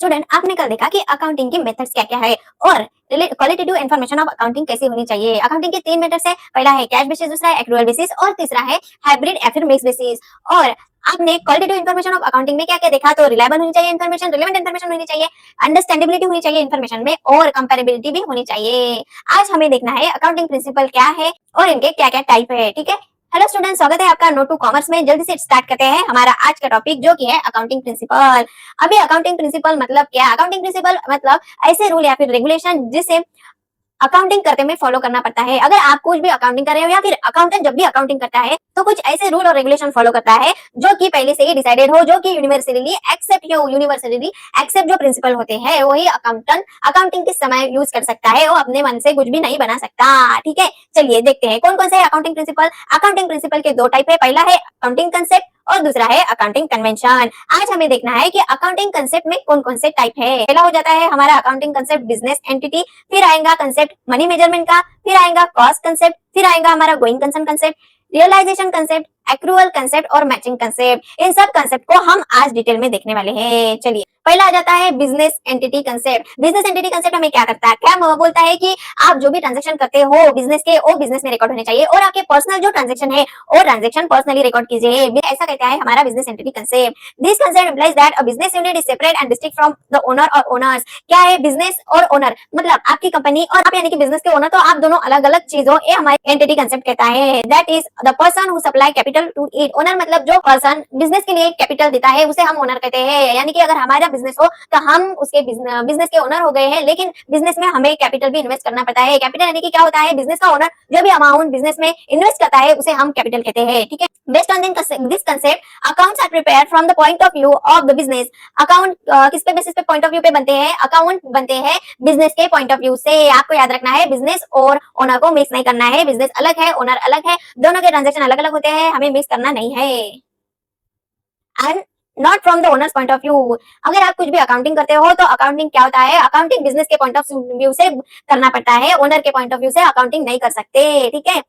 Student, आपने कल देखा कि अकाउंटिंग के मेथड्स क्या क्या है और क्वालिटेटिव इन्फॉर्मेशन ऑफ अकाउंटिंग कैसी होनी चाहिए। अकाउंटिंग के तीन मेथड्स है, पहला है कैश बेसिस, दूसरा है एक्रूअल बेसिस और तीसरा है हाइब्रिड या फिर मिक्स बेसिस। और आपने क्वालिटेटिव इन्फॉर्मेशन ऑफ अकाउंटिंग में क्या क्या देखा, तो रिलायबल होनी चाहिए इन्फॉर्मेशन, रिलेवेंट इन्फॉर्मेशन होनी चाहिए, अंडरस्टैंडेबिलिटी होनी चाहिए इन्फॉर्मेशन में और कंपेरेबिलिटी भी होनी चाहिए। आज हमें देखना है अकाउंटिंग प्रिंसिपल क्या है और इनके क्या क्या टाइप है। ठीक है, हेलो स्टूडेंट, स्वागत है आपका नोट टू कॉमर्स में। जल्दी से स्टार्ट करते हैं हमारा आज का टॉपिक जो कि है अकाउंटिंग प्रिंसिपल। अभी अकाउंटिंग प्रिंसिपल मतलब क्या? अकाउंटिंग प्रिंसिपल मतलब ऐसे रूल या फिर रेगुलेशन जिसे अकाउंटिंग करते में फॉलो करना पड़ता है। अगर आप कुछ भी अकाउंटिंग कर रहे हो या फिर अकाउंटेंट जब भी अकाउंटिंग करता है तो कुछ ऐसे रूल और रेगुलेशन फॉलो करता है जो कि पहले से ही डिसाइडेड हो, जो कि यूनिवर्सली एक्सेप्ट जो प्रिंसिपल होते हैं वही अकाउंटेंट अकाउंटिंग के समय यूज कर सकता है। वो अपने मन से कुछ भी नहीं बना सकता। ठीक है, चलिए देखते हैं कौन कौन से अकाउंटिंग प्रिंसिपल। अकाउंटिंग प्रिंसिपल के दो टाइप है, पहला है अकाउंटिंग कंसेप्ट और दूसरा है अकाउंटिंग कन्वेंशन। आज हमें देखना है कि अकाउंटिंग कंसेप्ट में कौन कौन से टाइप है। पहला हो जाता है हमारा अकाउंटिंग कंसेप्ट बिजनेस एंटिटी, फिर आएगा कंसेप्ट मनी मेजरमेंट का, फिर आएगा कॉस्ट कंसेप्ट, फिर आएगा हमारा going concern concept, realisation concept, accrual concept और मैचिंग कंसेप्ट। इन सब कंसेप्ट को हम आज डिटेल में देखने वाले हैं। चलिए, पहला आ जाता है business entity concept. Business entity concept हमें क्या करता है, क्या बोलता है कि आप जो भी ट्रांजैक्शन करते हो बिजनेस के, वो बिजनेस में रिकॉर्ड होने चाहिए और आपके पर्सनल जो ट्रांजैक्शन है वो ट्रांजैक्शन पर्सनली रिकॉर्ड कीजिए। ऐसा कहता है हमारा business entity concept. This concept implies that a business unit is separate and distinct from the owner और ओनर्स। क्या है बिजनेस और ओनर? मतलब आपकी कंपनी और आप यानी कि बिजनेस के ओनर, तो आप दोनों अलग अलग चीजों, ये हमारे एंटिटी कंसेप्ट कहता है। That is the person who supply capital to it. Owner मतलब जो पर्सन बिजनेस के लिए कैपिटल देता है उसे हम ओनर कहते हैं। यानी कि अगर हमारा बिजनेस हो तो हम उसके बिजनेस के ओनर हो गए हैं, लेकिन बिजनेस में हमें कैपिटल भी इन्वेस्ट करना पड़ता है। कैपिटल यानी कि क्या होता है, बिजनेस का ओनर जो भी अमाउंट बिजनेस में इन्वेस्ट करता है उसे हम कैपिटल कहते हैं। ठीक है, based on this concept accounts are prepared from the point of view of the business. Account किस पे बेसिस पे पॉइंट ऑफ व्यू पे बनते हैं? अकाउंट बनते हैं बिजनेस के पॉइंट ऑफ व्यू से। आपको याद रखना है बिजनेस और ओनर को मिक्स नहीं करना है। बिजनेस अलग है, ओनर अलग है, दोनों के ट्रांजैक्शन अलग अलग होते हैं, हमें मिक्स करना नहीं है। And not from the owners point of view. अगर आप कुछ भी अकाउंटिंग करते हो तो अकाउंटिंग क्या होता है, अकाउंटिंग बिजनेस के पॉइंट ऑफ व्यू से करना पड़ता है, ओनर के पॉइंट ऑफ व्यू से अकाउंटिंग नहीं कर सकते। ठीक है,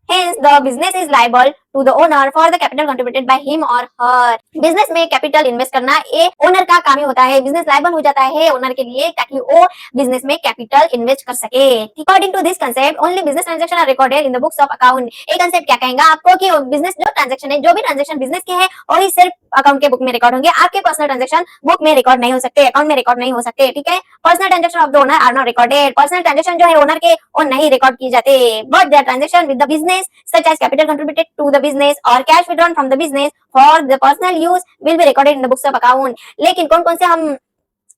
hence the business is liable to the owner for the capital contributed by him or her। Business में कैपिटल इन्वेस्ट करना ये ओनर का काम ही होता है। बिजनेस लायबल हो जाता है ओनर के लिए ताकि वो बिजनेस में कैपिटल इन्वेस्ट कर सके। According to this concept only business transaction are recorded in the books of account. ये कंसेप्ट क्या कहेगा आपको कि बिजनेस जो ट्रांजैक्शन है, जो भी ट्रांजैक्शन बिजनेस के है वही सिर्फ अकाउंट के बुक में रिकॉर्ड होंगे। आपके पर्सनल ट्रांजैक्शन बुक में रिकॉर्ड नहीं हो सकते, अकाउंट में रिकॉर्ड नहीं हो सकते। ठीक है, personal transaction of the owner are not recorded. Personal transaction जो है ओनर के वो नहीं रिकॉर्ड की जाते, but their transaction with the business such as capital contributed to the business or cash withdrawn from the business for the personal use will be recorded in the books of account। लेकिन कौन कौन से हम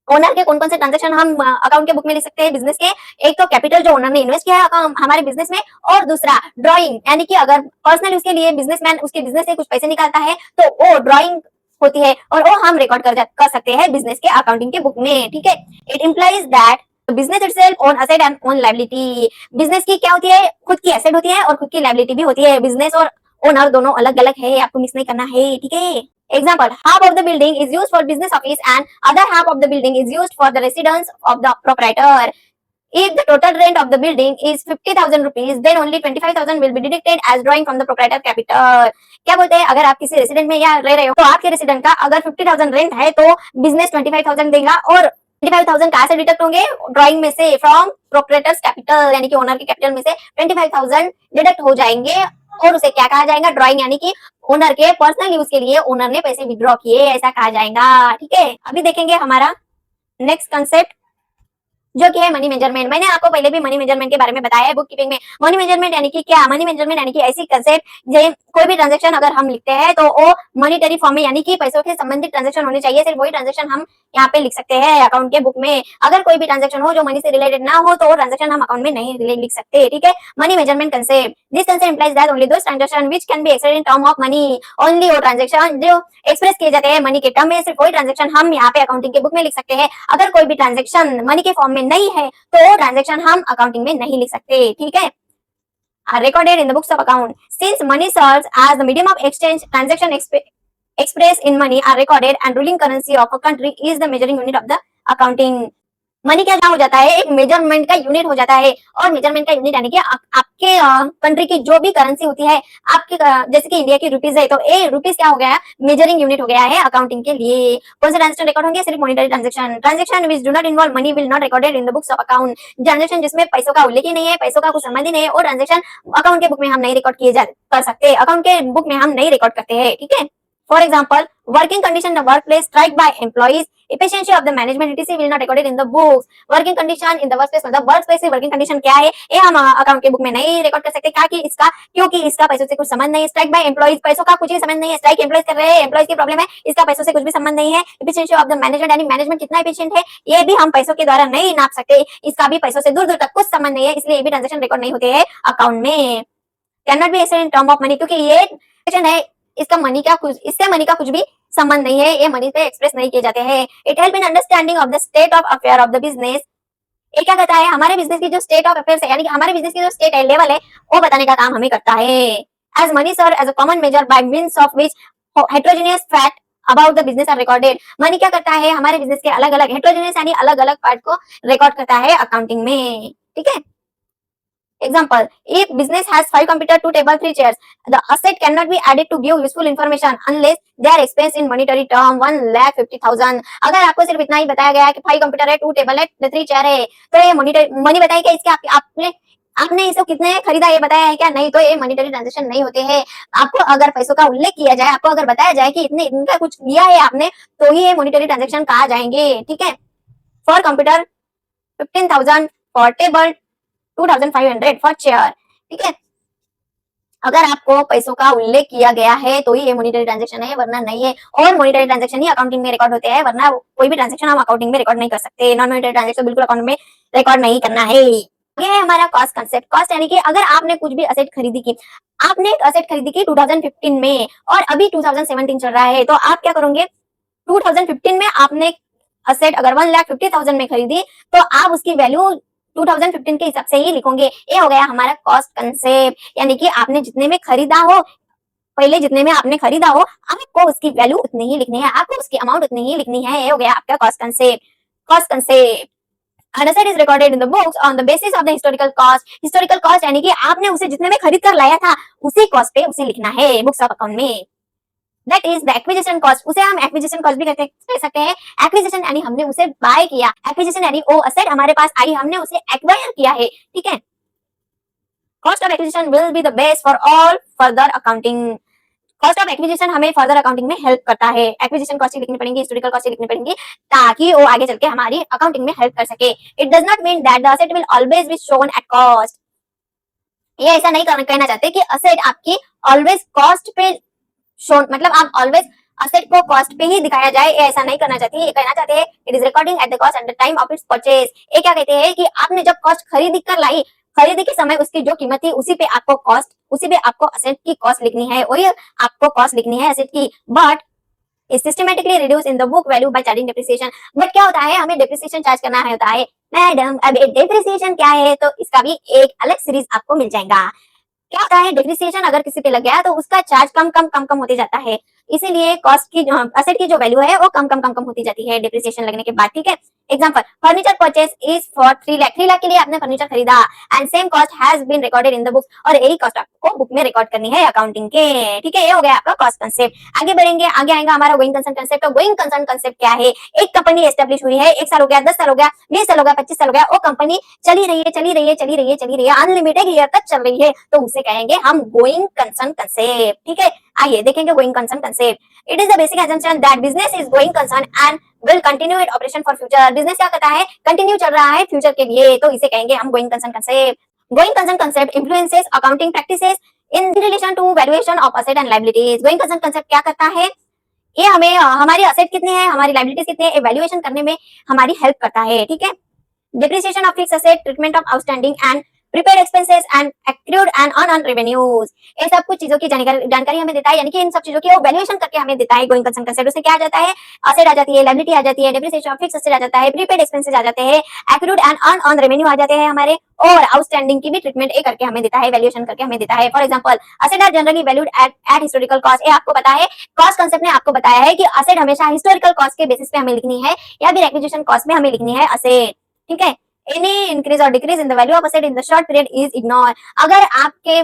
owner के कौन कौन से transaction हम अकाउंट के बुक में लिख सकते हैं बिजनेस के? एक तो कैपिटल जो ओनर ने इन्वेस्ट किया है हमारे बिजनेस में, और दूसरा ड्राइंग, यानी कि अगर पर्सनल उसके लिए बिजनेसमैन उसके बिजनेस से कुछ पैसे निकालता है तो वो ड्राइंग होती है और वो हम रिकॉर्ड कर सकते हैं बिजनेस के अकाउंटिंग के बुक में। ठीक है, it implies that business itself own asset and own liability. Business की क्या होती है, खुद की एसेट होती है और खुद की लायबिलिटी भी होती है। बिजनेस और ओनर दोनों अलग अलग है, आपको मिस नहीं करना है। ठीक है, example, half of the building is used for business office and other half of the building is used for the residence of the proprietor। If the total rent of the building is 50,000 rupees, then only 25,000 will be deducted as drawing from the proprietor capital। क्या बोलते हैं, अगर आप किसी resident में या रह रहे हो तो आपके रेसिडेंट का अगर 50,000 रेंट है तो बिजनेस 25,000 देगा और 25,000 कहाँ से डिडक्ट होंगे? ड्राइंग में से, फ्रॉम प्रोप्राइटर्स कैपिटल, यानी कि ओनर के कैपिटल में से 25,000 डिडक्ट हो जाएंगे और उसे क्या कहा जाएगा? ड्राइंग, यानी कि ओनर के पर्सनल यूज के लिए ओनर ने पैसे विड्रॉ किए, ऐसा कहा जाएगा। ठीक है, अभी देखेंगे हमारा नेक्स्ट कंसेप्ट जो कि है मनी मेजरमेंट। मैंने आपको पहले भी मनी मेजरमेंट के बारे में बताया है बुक कीपिंग में। मनी मेजरमेंट यानी कि क्या? मनी मेजरमेंट यानी कि ऐसी कंसेप्ट जो कोई भी ट्रांजैक्शन अगर हम लिखते हैं तो वो मॉनिटरी फॉर्म में, यानी कि पैसों के संबंधित ट्रांजैक्शन होने चाहिए, सिर्फ वही ट्रांजैक्शन हम यहाँ पे लिख सकते हैं अकाउंट के बुक में। अगर कोई भी ट्रांजैक्शन हो जो मनी से रिलेटेड ना हो तो वो ट्रांजैक्शन हम अकाउंट में नहीं लिख सकते। ठीक है, money measurement concept, this concept implies that only those transaction which can be expressed in term of money. Only वो ट्रांजैक्शन जो एक्सप्रेस किए जाते हैं मनी के टर्म में, सिर्फ वही ट्रांजैक्शन हम यहाँ पे अकाउंटिंग के बुक में लिख सकते हैं। अगर कोई भी ट्रांजैक्शन मनी के फॉर्म में नहीं है तो ट्रांजैक्शन हम अकाउंटिंग में नहीं लिख सकते। ठीक है, are recorded in the books of account since money serves as the medium of exchange, transaction expressed in money are recorded and ruling currency of a country is the measuring unit of the accounting। Money क्या हो जाता है, एक measurement का unit हो जाता है। और मेजरमेंट का यूनिट यानी कि आपके कंट्री की जो भी करेंसी होती है, आपके जैसे कि इंडिया की रुपीज है, तो ए रुपीज क्या हो गया, मेजरिंग यूनिट हो गया है अकाउंटिंग के लिए। कौन से ट्रांजेक्शन रिकॉर्ड होंगे, सिर्फ monetary transaction. Transaction which do not involve money will not recorded in the books of account. Transaction जिसमें पैसों का उल्लेख ही नहीं है, पैसों का कुछ संबंध ही नहीं है, और ट्रांजेक्शन अकाउंट के बुक में हम नहीं रिकॉर्ड कर सकते, अकाउंट के बुक में हम नहीं रिकॉर्ड करते हैं, ठीक है। For example, working condition in the workplace, strike by employees, efficiency of the management etc will not recorded in the books. Working condition in the workplace, मतलब वर्कप्लेस की वर्किंग कंडीशन क्या है, ये हम अकाउंट के बुक में नहीं record कर सकते, क्या कि इसका क्योंकि इसका पैसों से कुछ संबंध नहीं है। स्ट्राइक बाय एम्प्लॉइज, पैसों का कुछ ही संबंध नहीं है, स्ट्राइक एम्प्लॉइज कर रहे हैं, एम्प्लॉइज की प्रॉब्लम है, इसका पैसों से कुछ भी संबंध नहीं है। एफिशिएंसी ऑफ द मैनेजमेंट यानी मैनेजमेंट कितना एफिशिएंट है, ये भी हम पैसों के द्वारा नहीं नाप सकते, इसका भी पैसों से दूर दूर तक कुछ संबंध नहीं है, इसलिए ये भी ट्रांजेक्शन रिकॉर्ड नहीं होते हैं अकाउंट में। Can not be explain in term of money, क्योंकि ये ट्रांजेक्शन है, इसका मनी का कुछ, इससे मनी का कुछ भी संबंध नहीं है, ये मनी पे एक्सप्रेस नहीं किए जाते हैं। It help in understanding of the state of affair of the business, ये क्या कहता है, हमारे बिजनेस की जो स्टेट ऑफ अफेयर्स है, यानी कि हमारे बिजनेस की जो स्टेट है, लेवल है, वो बताने का काम हमें करता है। As money serves as a common measure by means of which heterogeneous fact about the business are recorded. Money क्या करता है, हमारे बिजनेस के अलग अलग हेटेरोजेनियस यानी अलग अलग पार्ट को रिकॉर्ड करता है अकाउंटिंग में, ठीक है। Example, if business has 5 computers, 2 tables, 3 chairs, the asset cannot be added to give useful information unless they are expensed in monetary term 1,50,000। अगर आपको सिर्फ इतना ही बताया गया है कि 5 कंप्यूटर है, 2 टेबल है, 3 चेयर है, तो ये मनी बताइए क्या इसके, आपने आपने इसे कितने खरीदा ये बताया है क्या, नहीं, तो ये मॉनिटरी ट्रांजेक्शन नहीं होते हैं। आपको अगर पैसों का उल्लेख किया जाए, आपको अगर बताया जाए कि इतने इनका कुछ दिया है आपने, तो ही ये मॉनिटरी ट्रांजेक्शन कहा जाएंगे, ठीक है। For computer 15,000, for table 2,500 for chair, ठीक है। अगर आपको पैसों का उल्लेख किया गया है तो ही ये मॉनिटरी ट्रांजैक्शन है, वरना नहीं है। और मॉनिटरी ट्रांजैक्शन ही अकाउंटिंग में रिकॉर्ड होते हैं, वरना कोई भी ट्रांजैक्शन हम अकाउंटिंग में रिकॉर्ड नहीं कर सकते। नॉन मॉनिटरी ट्रांजैक्शन बिल्कुल अकाउंट में रिकॉर्ड नहीं करना है। ये है हमारा कॉस्ट कंसेप्ट। कॉस्ट यानी कि अगर आपने कुछ भी असेट खरीदी की, आपने एक असेट खरीदी की 2015 में और अभी 2017 चल रहा है, तो आप क्या करोगे, 2015 में आपने असेट अगर 1,50,000 में खरीदी, तो आप उसकी वैल्यू 2015 के हिसाब से ही लिखोगे। ये हो गया हमारा कॉस्ट कंसेप्ट, यानी कि आपने जितने में खरीदा हो, पहले जितने में आपने खरीदा हो, आपको उसकी वैल्यू उतनी ही लिखनी है, आपको उसकी अमाउंट उतनी ही लिखनी है। ये हो गया आपका cost concept. Cost concept an asset is recorded in the books on the basis of the historical cost। historical cost यानी कि आपने उसे जितने में खरीद कर लाया था, उसी कॉस्ट पे उसे लिखना है बुक्स ऑफ अकाउंट में। That is the acquisition cost, उसे हम एक्विजिशन कॉस्ट भी कह सकते हैं। एक्विजिशन यानी हमने उसे बाय किया, एक्विजिशन यानी वो असेट हमारे पास आई, हमने उसे एक्वायर किया है, ठीक है। Cost of acquisition will be the base for all further accounting. Cost of acquisition हमें फर्दर अकाउंटिंग में हेल्प करता है। एक्विजिशन कॉस्ट लिखनी पड़ेंगी, हिस्टोरिकल कॉस्ट लिखनी पड़ेंगी, ताकि वो आगे चल के हमारी अकाउंटिंग में हेल्प कर सके। It does not mean that the asset will always be shown at cost. ये ऐसा नहीं कहना चाहते कि असेट आपकी ऑलवेज कॉस्ट पे शो, मतलब आप ऑलवेज असेट को कॉस्ट पे ही दिखाया जाए, ऐसा नहीं करना चाहती। ये कहना चाहते हैं it is recording at the cost at the time of its purchase. ये क्या कहते हैं कि आपने जब कॉस्ट खरीद कर लाई, खरीदी के समय उसकी जो कीमत थी, उसी पे आपको कॉस्ट, उसी पे आपको असेट की कॉस्ट लिखनी है, और ये आपको कॉस्ट लिखनी है असेट की। But is systematically reduced in the book value by charging depreciation। But क्या होता है, हमें डेप्रिसिएशन चार्ज करना है होता है। मैडम अब डेप्रिसिएशन क्या है, तो इसका भी एक अलग सीरीज आपको मिल जाएगा। क्या होता है, डेप्रिसिएशन अगर किसी पे लग गया तो उसका चार्ज कम होते जाता है, इसीलिए कॉस्ट की असेट की जो वैल्यू है वो कम होती जाती है डेप्रिसिएशन लगने के बाद, ठीक है। Example, furniture purchase is for 3 lakh, 3 lakh के लिए आपने फर्नीचर खरीदा, and same cost has been recorded in the books, और यही कॉस्ट आपको बुक में रिकॉर्ड करनी है अकाउंटिंग के, ठीक है। ये हो गया आपका कॉस्ट कंसेप्ट। आगे बढ़ेंगे, आगे आएगा हमारा गोइंग कंसर्न कंसेप्ट। तो गोइंग कंसर्न कंसेप्ट क्या है, एक कंपनी एस्टेब्लिश हुई है, 1 साल हो गया, 10 साल हो गया, 20 साल हो गया, 25 साल हो गया, वो कंपनी चली रही है, अनलिमिटेड ईयर तक चल रही है, तो उसे कहेंगे हम गोइंग कंसर्न कंसेप्ट, ठीक है। आइए देखेंगे going concern concept. It is the basic assumption that business is going concern and will continue its operation for future। Business क्या करता है, कंटिन्यू चल रहा है फ्यूचर के लिए, तो इसे कहेंगे हम going concern concept. Going concern concept influences accounting practices in relation to valuation of asset and liabilities. Going concern concept क्या करता है, ये हमें हमारी असेट कितने हैं, हमारी लायबिलिटीज कितने हैं, इवैल्यूएशन करने में हमारी हेल्प करता है, ठीक है। depreciation of fixed asset, treatment of outstanding and prepaid expenses and accrued and unearned revenues। ये सब कुछ चीजों की जानकारी हमें देता है, यानी कि इन सब चीजों की वो वैल्यूएशन करके हमें देता है गोइंग कंसर्न कंसेप्ट। उससे क्या आ जाता है, असेट आ जाती है, लायबिलिटी आ जाती है, डेप्रिसिएशन ऑफ फिक्स्ड असेट आ जाता है, प्रीपेड एक्सपेंसेस आ जाते हैं, accrued and unearned रेवेन्यू आ जाते हैं हमारे, और आउटस्टैंडिंग की भी ट्रीटमेंट ए करके हमें देता है, वैल्यूएशन करके हमें देता है। For example, asset are generally valued at historical cost. ये आपको पता है, कॉस्ट कंसेप्ट ने आपको बताया है कि असेट हमेशा हिस्टोरिकल कॉस्ट के बेसिस पे हमें लिखनी है, या फिर एक्विजिशन कॉस्ट में हमें लिखनी है असेट। ठीक है। एनी इंक्रीज और decrease in the value of asset in the short period is ignore. अगर आपके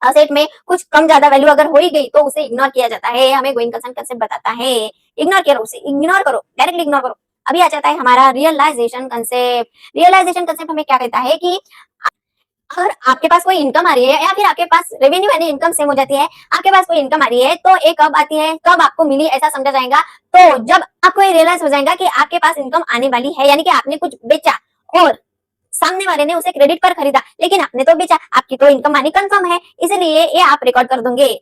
असेट में कुछ कम ज्यादा वैल्यू अगर हो ही गई तो उसे इग्नोर किया जाता है, हमें गोइंग कंसर्न कंसेप्ट बताता है। इग्नोर करो, उसे इग्नोर करो, डायरेक्टली इग्नोर करो। अभी आ जाता है हमारा रियलाइजेशन कंसेप्ट। रियलाइजेशन कंसेप्ट हमें क्या कहता है कि अगर आपके पास कोई इनकम आ रही है या फिर आपके पास रेवेन्यू यानी इनकम सेम हो जाती है, आपके पास कोई इनकम आ रही है तो ये कब आती है, कब आपको मिली ऐसा समझा जाएगा, तो जब आपको ये रियलाइज हो जाएगा कि आपके पास इनकम आने वाली है, यानी कि आपने कुछ बेचा और सामने वाले ने उसे क्रेडिट पर खरीदा, लेकिन आपने तो बेचा, आपकी तो इनकम आनी कंफर्म है, इसलिए ये आप रिकॉर्ड कर दोगे।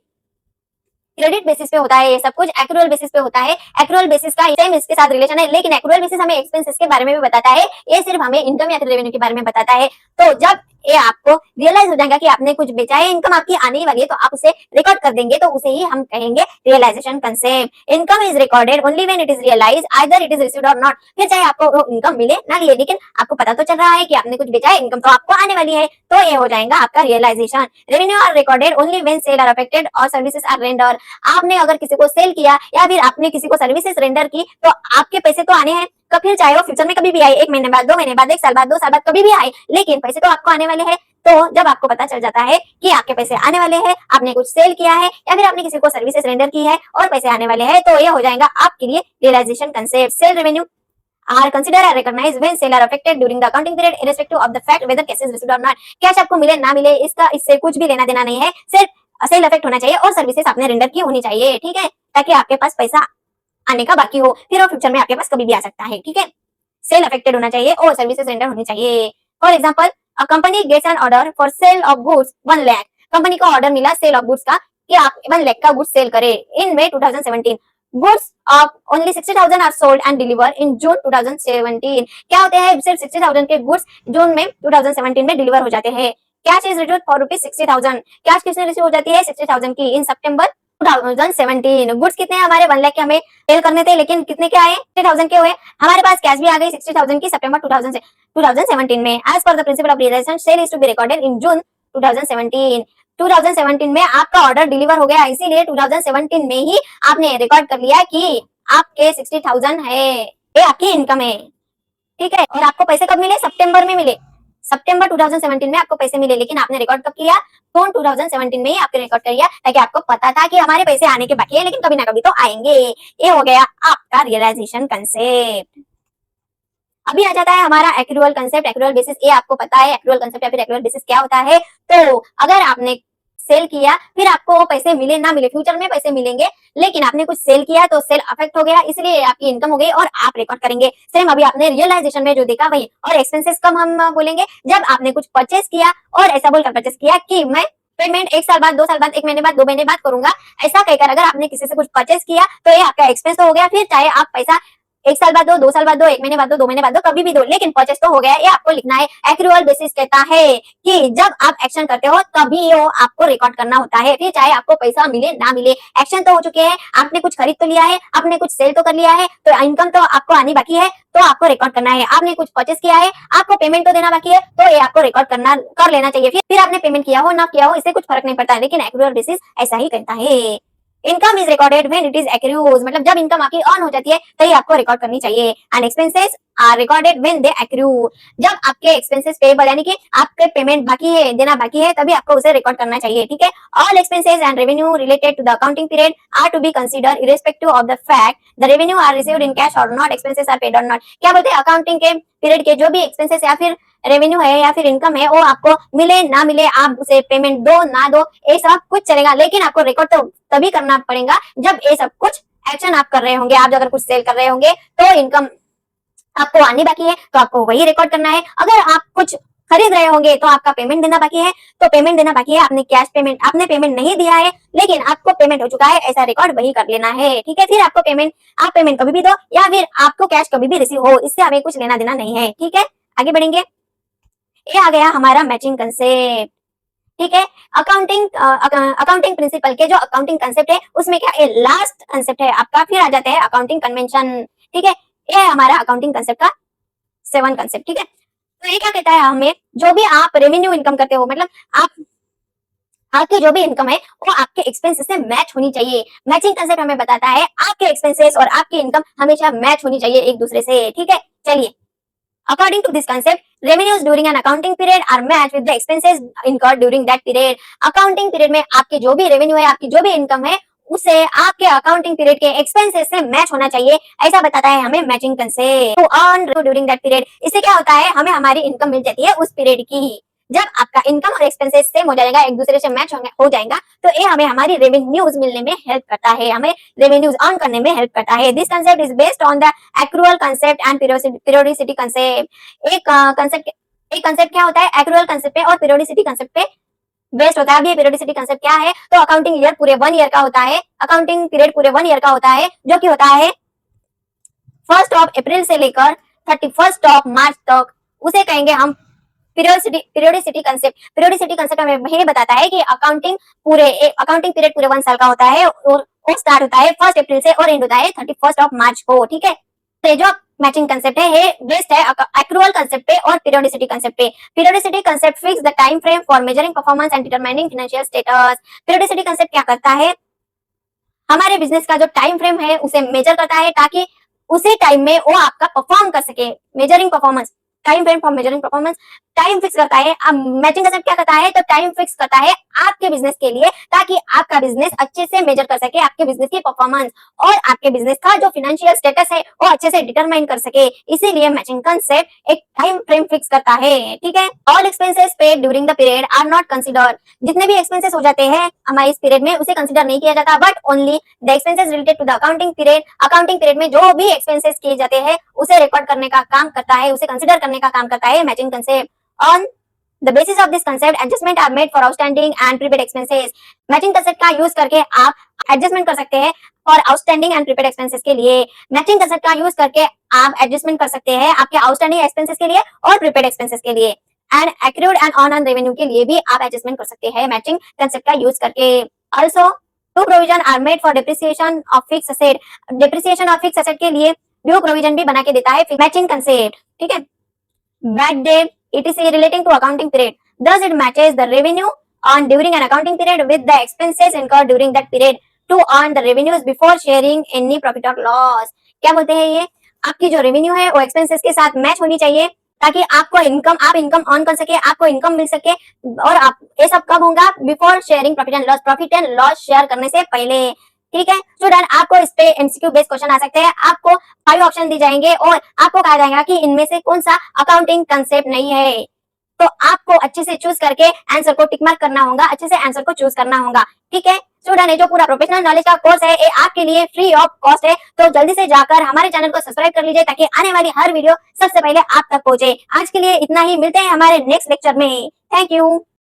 क्रेडिट बेसिस पे होता है ये सब कुछ, एक्रूअल बेसिस पे होता है। एक्रूअल बेसिस का सेम इसके साथ रिलेशन है, लेकिन एक्रूअल बेसिस हमें एक्सपेंसेस के बारे में भी बताता है, ये सिर्फ हमें इनकम या फिर रेवेन्यू के बारे में बताता है। तो जब ये आपको रियलाइज हो जाएगा कि आपने कुछ बेचा है, इनकम आपकी आने ही वाली है, तो आप उसे रिकॉर्ड कर देंगे, तो उसे ही हम कहेंगे realisation concept. Income is recorded only when it is realise, either it is received और नॉट। फिर चाहे आपको वो इनकम मिले ना मिले, लेकिन आपको पता तो चल रहा है कि आपने कुछ बेचा है, इनकम तो आपको आने वाली है, तो ये हो जाएगा आपका realisation. Revenue are recorded only when sale are affected और सर्विसेज आर रेंडर। आपने अगर किसी को सेल किया या फिर आपने किसी को सर्विसेज रेंडर की, तो आपके पैसे तो आने हैं, तो फिर चाहे वो फ्यूचर में कभी भी आए, 1 महीने बाद, 2 महीने बाद, 1 साल बाद, 2 साल बाद, कभी भी आए, लेकिन पैसे तो आपको आने वाले हैं। तो जब आपको पता चल जाता है कि आपके पैसे आने वाले हैं, आपने कुछ सेल किया है या फिर आपने किसी को सर्विसेज रेंडर की है और पैसे आने वाले हैं, तो ये हो जाएगा आपके लिए realisation concept. Sale revenue are considered or recognized when sale are affected during the accounting period irrespective of the fact whether cash is received or not। Cash आपको मिले ना मिले इसका इससे कुछ भी लेना देना नहीं है, सिर्फ सेल अफेक्ट होना चाहिए और सर्विसेज आपने रेंडर की होनी चाहिए, ठीक है, ताकि आपके पास पैसा आने का बाकी हो, फिर वो फ्यूचर में आपके पास कभी भी आ सकता है, ठीक है। सेल अफेक्टेड होना चाहिए और सर्विसेज रेंडर होनी चाहिए। For example, a company gets an order for sale of goods 1 lakh. Company को ऑर्डर मिला सेल ऑफ गुड्स का कि आप 1 लाख का गुड्स सेल करें in May 2017। Goods of only 60,000 are sold and deliver in June 2017। क्या होते हैं, सिर्फ 60,000 के गुड्स जून में 2017 में डिलीवर हो जाते हैं। Cash is received for rupees 60,000। Cash किसने रिसीव हो जाती है 60,000 की इन सितंबर 2017। गुड्स कितने हैं हमारे 1 लाख के हमें सेल करने थे, लेकिन कितने के आए 60,000 के हुए, हमारे पास कैश भी आ गई 60,000 की सितंबर 2017 में। As per the principle of realization sale is to be recorded in June 2017। 2017 में आपका ऑर्डर डिलीवर हो गया, इसीलिए 2017 में ही आपने रिकॉर्ड कर लिया कि आपके 60,000 है, ये आपकी इनकम है, ठीक है। और आपको पैसे कब मिले, सितंबर में मिले, सितंबर 2017 में आपको पैसे मिले, लेकिन आपने रिकॉर्ड कब किया, जून 2017 में ही आपने रिकॉर्ड कर लिया, ताकि आपको पता था कि हमारे पैसे आने के बाकी है, लेकिन कभी ना कभी तो आएंगे। ये हो गया आपका रियलाइजेशन कंसेप्ट। अभी आ जाता है हमारा एक्रूअल कंसेप्ट, एक्रूअल बेसिस। ये आपको पता है एक्रूअल कंसेप्ट या फिर एक्रूअल बेसिस क्या होता है। तो अगर आपने सेल किया, फिर आपको वो पैसे मिले ना मिले, फ्यूचर में पैसे मिलेंगे, लेकिन आपने कुछ सेल किया तो सेल अफेक्ट हो गया, इसलिए आपकी इनकम हो गई और आप रिकॉर्ड करेंगे। सेम अभी आपने रियलाइजेशन में जो देखा वही। और एक्सपेंसेस कब हम बोलेंगे, जब आपने कुछ परचेस किया और ऐसा बोलकर परचेस किया कि मैं पेमेंट 1 साल बाद, 2 साल बाद, 1 महीने बाद, 2 महीने बाद करूंगा, ऐसा कहकर अगर आपने किसी से कुछ परचेस किया तो ये आपका एक्सपेंस तो हो गया। फिर चाहे आप पैसा 1 साल बाद दो, 2 साल बाद दो, 1 महीने बाद दो, 2 महीने बाद दो, कभी भी दो, लेकिन परचेस तो हो गया। ये आपको लिखना है। एक्रूअल बेसिस कहता है कि जब आप एक्शन करते हो तभी वो आपको रिकॉर्ड करना होता है, फिर चाहे आपको पैसा मिले ना मिले। एक्शन तो हो चुके हैं, आपने कुछ खरीद तो लिया है, आपने कुछ सेल तो कर लिया है, तो इनकम तो आपको आनी बाकी है, तो आपको रिकॉर्ड करना है। आपने कुछ परचेस किया है, आपको पेमेंट तो देना बाकी है, तो ये आपको रिकॉर्ड करना कर लेना चाहिए। फिर आपने पेमेंट किया हो ना किया हो, इससे कुछ फर्क नहीं पड़ता, लेकिन एक्रूअल बेसिस ऐसा ही कहता है। Income is recorded when it is accrues, मतलब जब इनकम आपकी अर्न हो जाती है तभी आपको रिकॉर्ड करनी चाहिए। And expenses are recorded when they accrue, जब आपके एक्सपेंसेस पेएबल यानी कि आपके पेमेंट बाकी है, देना बाकी है, तभी आपको उसे रिकॉर्ड करना चाहिए, ठीक है। All expenses and revenue related to the accounting period are to be considered irrespective of the fact the revenue are received in cash और नॉट, एक्सपेंसेस आर पेड और नॉट। क्या बोलते हैं, अकाउंटिंग के पीरियड के जो भी एक्सपेंसेस या फिर रेवेन्यू है या फिर इनकम है, वो आपको मिले ना मिले, आप उसे पेमेंट दो ना दो, ये सब कुछ चलेगा, लेकिन आपको रिकॉर्ड तो तभी करना पड़ेगा जब ये सब कुछ एक्शन आप कर रहे होंगे। आप अगर कुछ सेल कर रहे होंगे तो इनकम आपको आनी बाकी है, तो आपको वही रिकॉर्ड करना है। अगर आप कुछ खरीद रहे होंगे तो आपका पेमेंट देना बाकी है, तो पेमेंट देना बाकी है, आपने कैश पेमेंट, आपने पेमेंट नहीं दिया है लेकिन आपको पेमेंट हो चुका है, ऐसा रिकॉर्ड वही कर लेना है, ठीक है। फिर आपको पेमेंट, आप पेमेंट कभी भी दो या फिर आपको कैश कभी भी रिसीव हो, इससे हमें कुछ लेना देना नहीं है, ठीक है। आगे बढ़ेंगे। ये आ गया हमारा मैचिंग कंसेप्ट, ठीक है। अकाउंटिंग प्रिंसिपल के जो अकाउंटिंग कंसेप्ट है उसमें क्या ये लास्ट कंसेप्ट है आपका, फिर आ जाते हैं अकाउंटिंग कन्वेंशन, ठीक है। ये है हमारा अकाउंटिंग कंसेप्ट का 7 कंसेप्ट, ठीक है। तो ये क्या कहता है, हमें जो भी आप रेवेन्यू इनकम करते हो, मतलब आप आपकी जो भी इनकम है वो आपके एक्सपेंसेस से मैच होनी चाहिए। मैचिंग कंसेप्ट हमें बताता है आपके एक्सपेंसेस और आपकी इनकम हमेशा मैच होनी चाहिए एक दूसरे से, ठीक है। चलिए According to this concept, revenues during an accounting period are matched with the expenses incurred during that period. Accounting period में आपके जो भी रेवेन्यू है, आपकी जो भी इनकम है, उसे आपके अकाउंटिंग पीरियड के एक्सपेंसेस से मैच होना चाहिए, ऐसा बताता है हमें matching concept. To earn during that period, इससे क्या होता है, हमें हमारी इनकम मिल जाती है उस पीरियड की। जब आपका इनकम और एक्सपेंसेस सेम हो जाएगा, एक दूसरे से मैच हो जाएगा, तो ये हमें हमारी रेवेन्यूज मिलने में हेल्प करता है, हमें रेवेन्यूज अर्न करने में हेल्प करता है। This concept is based on the accrual concept and periodicity concept. एक कंसेप्ट क्या होता है, एक्रूअल कंसेप्ट पे और पीरियोडिसिटी कंसेप्ट पे बेस्ड होता है। अभी पीरियोडिसिटी कंसेप्ट क्या है, तो अकाउंटिंग ईयर पूरे 1 ईयर का होता है, अकाउंटिंग पीरियड पूरे 1 ईयर का होता है, जो कि होता है 1 अप्रैल से लेकर 31 मार्च तक, उसे कहेंगे हम पीरियोडिसिटी कंसेप्ट। पीरियोडिसिटी कंसेप्ट हमें यही बताता है कि अकाउंटिंग पीरियड पूरे 1 साल का होता है, और वो स्टार्ट होता है 1 अप्रैल से और एंड होता है 31 मार्च को। ठीक है, तो जो मैचिंग कंसेप्ट है बेस्ड है एक्रूअल कंसेप्ट पे और पीरियोडिसिटी कंसेप्ट पे। Periodicity concept fix the time frame for measuring performance and determining financial status. Periodicity concept क्या करता है, हमारे बिजनेस का जो टाइम फ्रेम है उसे मेजर करता है, ताकि उसी टाइम में वो आपका परफॉर्म कर सके। Measuring performance, time frame for measuring performance, time fix करता है। अब मैचिंग कंसेप्ट क्या करता है, तो टाइम फिक्स करता है आपके बिजनेस के लिए, ताकि आपका बिजनेस अच्छे से मेजर कर सके आपके बिजनेस की परफॉर्मेंस, और आपके बिजनेस का जो फाइनेंशियल स्टेटस है वो अच्छे से डिटरमाइन कर सके। इसीलिए मैचिंग कंसेप्ट एक टाइम फ्रेम फिक्स करता है। ठीक है, all expenses paid during the period are not considered. जितने भी एक्सपेंसेस हो जाते हैं हमारे इस पीरियड में, उसे कंसिडर नहीं किया जाता, but only the expenses related to the accounting period. Accounting period में जो भी एक्सपेंसेस किए जाते हैं उसे रिकॉर्ड करने का काम करता है, उसे कंसिडर करने का काम करता है matching concept. On the basis of this concept adjustment are made for outstanding and prepaid expenses. Matching concept का यूज करके आप एडजस्टमेंट कर सकते हैं for outstanding and prepaid expenses के लिए। मैचिंग कंसेप्ट का यूज करके आप एडजस्टमेंट कर सकते हैं आपके आउटस्टैंडिंग एक्सपेंसेस के लिए और प्रीपेड एक्सपेंसेस के लिए, and accrued and on revenue के लिए भी आप एडजस्टमेंट कर सकते हैं मैचिंग कंसेप्ट का यूज करके। Also to provision are made for depreciation of fix asset. Depreciation of fix asset के लिए ड्यू प्रोविजन भी बना के देता है मैचिंग कंसेप्ट। ठीक है, bad debt etc relating to accounting period, thus it matches the revenue earned during an accounting period with the expenses incurred during that period to earn the revenues before sharing any profit or loss। क्या बोलते हैं ये, आपकी जो revenue है वो expenses के साथ मैच होनी चाहिए, ताकि आप इनकम अर्न कर सके, आपको इनकम मिल सके। और आप ये सब कब होगा, before sharing profit and loss share करने से पहले। ठीक है स्टूडेंट, आपको इस पे एमसीक्यू बेस्ड क्वेश्चन आ सकते हैं। आपको 5 ऑप्शन दी जाएंगे और आपको कहा जाएगा कि इनमें से कौन सा अकाउंटिंग कंसेप्ट नहीं है, तो आपको अच्छे से चूज करके आंसर को टिक मार्क करना होगा, अच्छे से आंसर को चूज करना होगा। ठीक है स्टूडेंट, ये जो पूरा प्रोफेशनल नॉलेज का कोर्स है ये आपके लिए फ्री ऑफ कॉस्ट है, तो जल्दी से जाकर हमारे चैनल को सब्सक्राइब कर लीजिए, ताकि आने वाली हर वीडियो सबसे पहले आप तक पहुंचे। आज के लिए इतना ही, मिलते हैं हमारे नेक्स्ट लेक्चर में। Thank you.